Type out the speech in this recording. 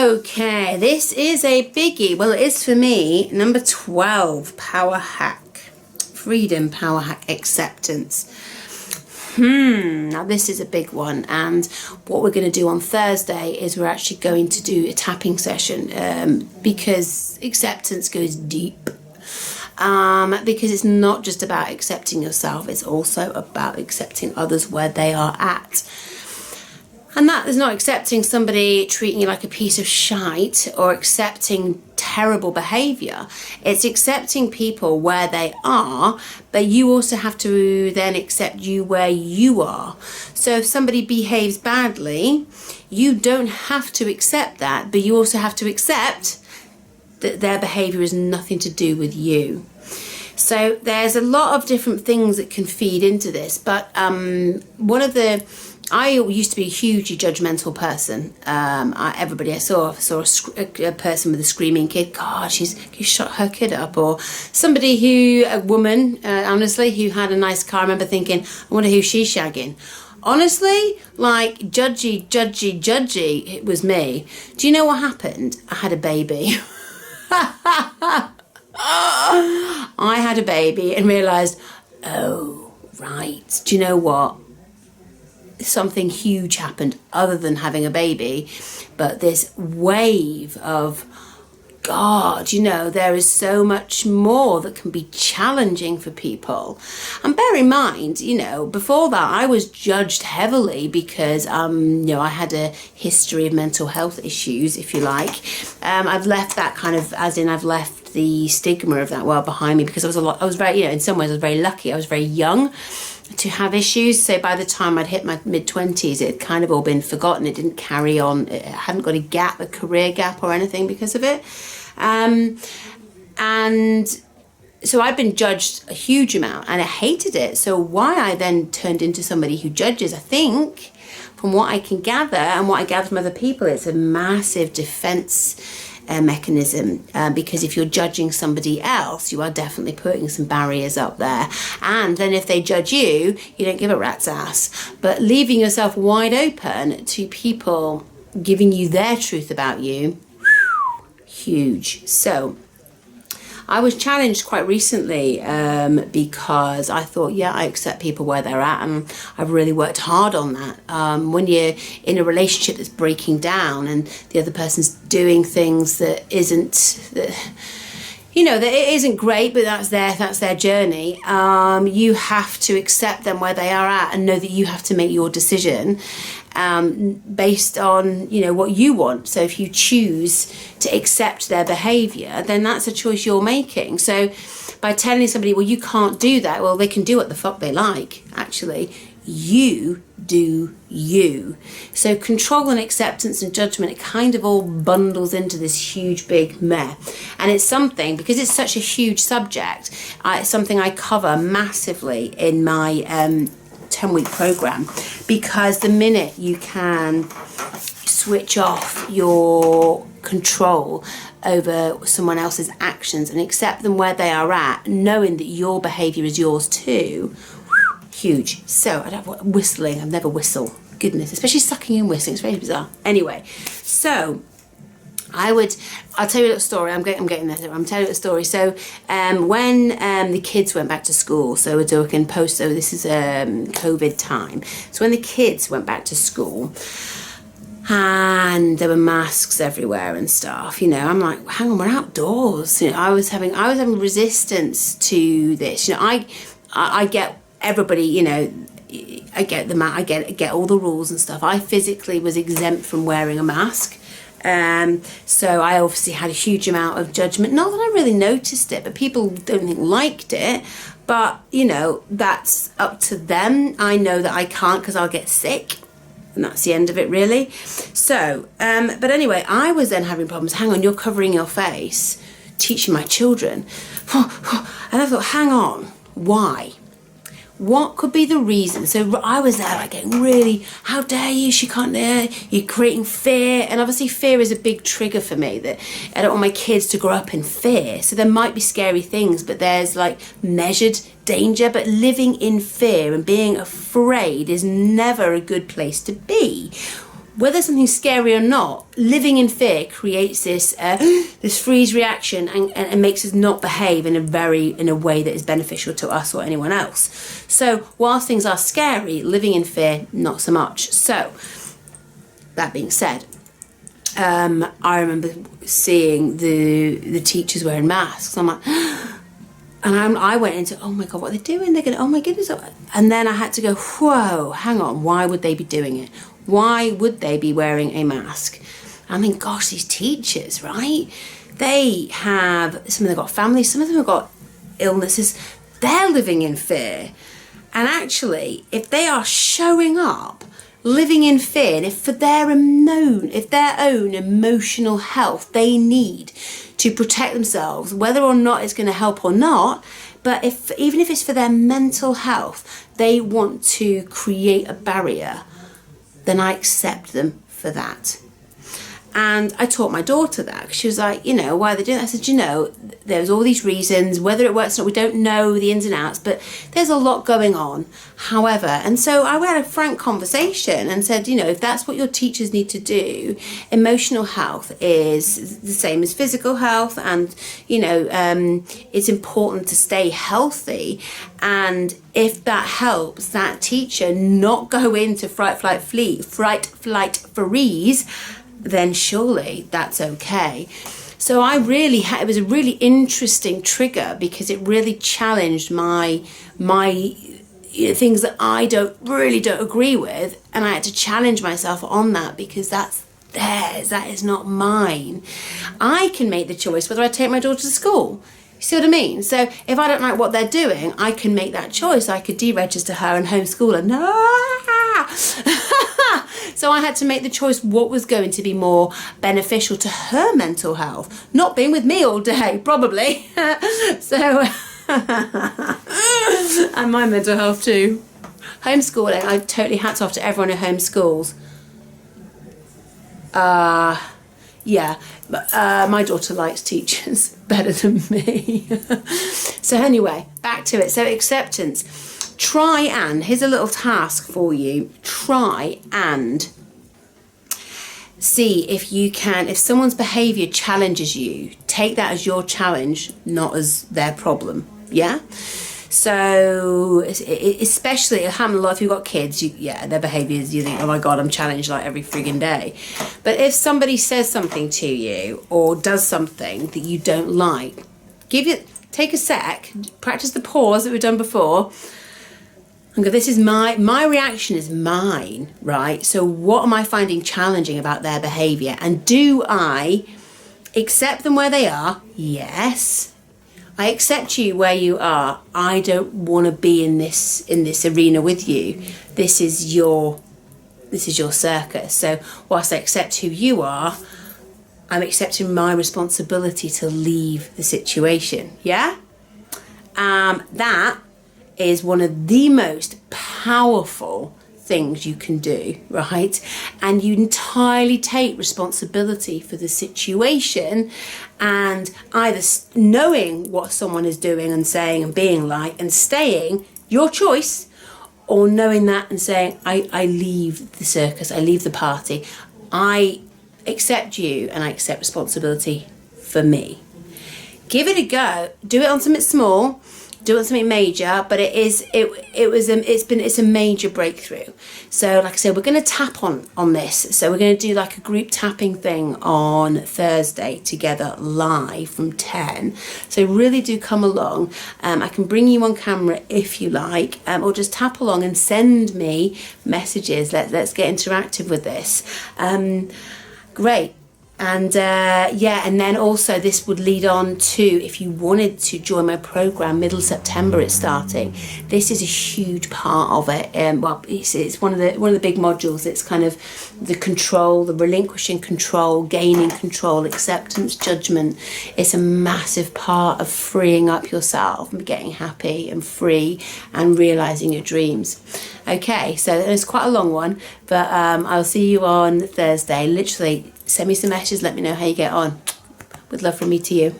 Okay, this is a biggie. Well, it is for me. Number 12, power hack. Freedom, power hack, acceptance. Now this is a big one, and what we're going to do on Thursday is we're actually going to do a tapping session because acceptance goes deep. Because it's not just about accepting yourself, it's also about accepting others where they are at. And that is not accepting somebody treating you like a piece of shite or accepting terrible behaviour. It's accepting people where they are, but you also have to then accept you where you are. So if somebody behaves badly, you don't have to accept that, but you also have to accept that their behaviour has nothing to do with you. So there's a lot of different things that can feed into this, but I used to be a hugely judgmental person. Everybody I saw a person with a screaming kid. God, she shot her kid up. Or a woman, honestly, who had a nice car. I remember thinking, I wonder who she's shagging. Honestly, like judgy, it was me. Do you know what happened? I had a baby. I had a baby and realised, oh, right. Do you know what? Something huge happened other than having a baby, but this wave of God, there is so much more that can be challenging for people. And bear in mind, before that I was judged heavily because I had a history of mental health issues, if you like. I've left that I've left the stigma of that well behind me, because I was very, in some ways I was very lucky. I was very young to have issues, so by the time I'd hit my mid-20s it had kind of all been forgotten. It didn't carry on. It hadn't got a career gap or anything because of it, and so I'd been judged a huge amount and I hated it. So why I then turned into somebody who judges, I think from what I can gather and what I gather from other people, it's a massive defense mechanism, because if you're judging somebody else, you are definitely putting some barriers up there, and then if they judge you, you don't give a rat's ass. But leaving yourself wide open to people giving you their truth about you, huge. So I was challenged quite recently because I thought, I accept people where they're at, and I've really worked hard on that. When you're in a relationship that's breaking down and the other person's doing things that it isn't great, but that's their journey. You have to accept them where they are at and know that you have to make your decision based on what you want. So if you choose to accept their behaviour, then that's a choice you're making. So by telling somebody, well, you can't do that, well, they can do what the fuck they like. Actually, you do you. So control and acceptance and judgment, it kind of all bundles into this huge big meh. And it's something, because it's such a huge subject, it's something I cover massively in my 10-week program, because the minute you can switch off your control over someone else's actions and accept them where they are at, knowing that your behaviour is yours too, huge. So I don't have whistling. I've never whistle. Goodness, especially sucking and whistling. It's very bizarre. Anyway, so I'll tell you a little story. I'm getting there. I'm telling you a story. So when the kids went back to school, so we're talking post, so this is COVID time. So when the kids went back to school and there were masks everywhere and stuff, I'm like, hang on, we're outdoors. I was having resistance to this. I get everybody, I get all the rules and stuff. I physically was exempt from wearing a mask. So I obviously had a huge amount of judgment. Not that I really noticed it, but people don't think liked it. But, that's up to them. I know that I can't because I'll get sick. And that's the end of it, really. So, but anyway, I was then having problems. Hang on, you're covering your face, teaching my children. And I thought, hang on, why? What could be the reason? So I was there like getting really, how dare you, she can't dare, you're creating fear. And obviously fear is a big trigger for me, that I don't want my kids to grow up in fear. So there might be scary things, but there's like measured danger. But living in fear and being afraid is never a good place to be. whether something's scary or not, living in fear creates this this freeze reaction and makes us not behave in a way that is beneficial to us or anyone else. So whilst things are scary, living in fear, not so much. So that being said, I remember seeing the teachers wearing masks. I'm like, and I went into, oh my God, what are they doing? They're going, oh my goodness. And then I had to go, whoa, hang on, why would they be doing it? Why would they be wearing a mask? I mean, gosh, these teachers, right? They have, some of them have got families, some of them have got illnesses. They're living in fear. And actually, if they are showing up, living in fear, and if for their own emotional health they need to protect themselves, whether or not it's going to help or not, but even if it's for their mental health, they want to create a barrier, then I accept them for that. And I taught my daughter that, because she was like, why are they doing that? I said, there's all these reasons, whether it works or not, we don't know the ins and outs, but there's a lot going on. However, and so I had a frank conversation and said, if that's what your teachers need to do, emotional health is the same as physical health, and, it's important to stay healthy. And if that helps that teacher not go into fright, flight, freeze, then surely that's okay. So it was a really interesting trigger, because it really challenged my things that I don't agree with, and I had to challenge myself on that, because that's theirs, that is not mine. I can make the choice whether I take my daughter to school. You see what I mean? So if I don't like what they're doing, I can make that choice. I could deregister her and homeschool her. No. So I had to make the choice what was going to be more beneficial to her mental health. Not being with me all day, probably. So, and my mental health too. Homeschooling, I totally hats off to everyone who homeschools. Yeah, my daughter likes teachers better than me. So anyway, back to it. So acceptance. Here's a little task for you. Try and see if someone's behaviour challenges you, take that as your challenge, not as their problem. Yeah? So, especially, it happens a lot if you've got kids, their behaviours, you think, oh my God, I'm challenged like every frigging day. But if somebody says something to you or does something that you don't like, take a sec, practice the pause that we've done before, and go, this is my reaction is mine, right? So what am I finding challenging about their behaviour? And do I accept them where they are? Yes. I accept you where you are. I don't want to be in this arena with you. This is your circus. So whilst I accept who you are, I'm accepting my responsibility to leave the situation. Yeah? That is one of the most powerful things you can do, right? And you entirely take responsibility for the situation, and either knowing what someone is doing and saying and being like and staying, your choice, or knowing that and saying, I leave the circus, I leave the party, I accept you and I accept responsibility for me. Give it a go. Do it on something small. Do it on something major, but it's a major breakthrough. So like I said, we're going to tap on this. So we're going to do like a group tapping thing on Thursday together live from 10. So really do come along. I can bring you on camera if you like, or just tap along and send me messages. Let's get interactive with this. Great. And and then also this would lead on to, if you wanted to join my program, middle September it's starting. This is a huge part of it. It's one of the big modules. It's kind of the control, the relinquishing control, gaining control, acceptance, judgment. It's a massive part of freeing up yourself and getting happy and free and realising your dreams. Okay, so it's quite a long one, but I'll see you on Thursday. Literally, send me some messages, let me know how you get on. With love from me to you.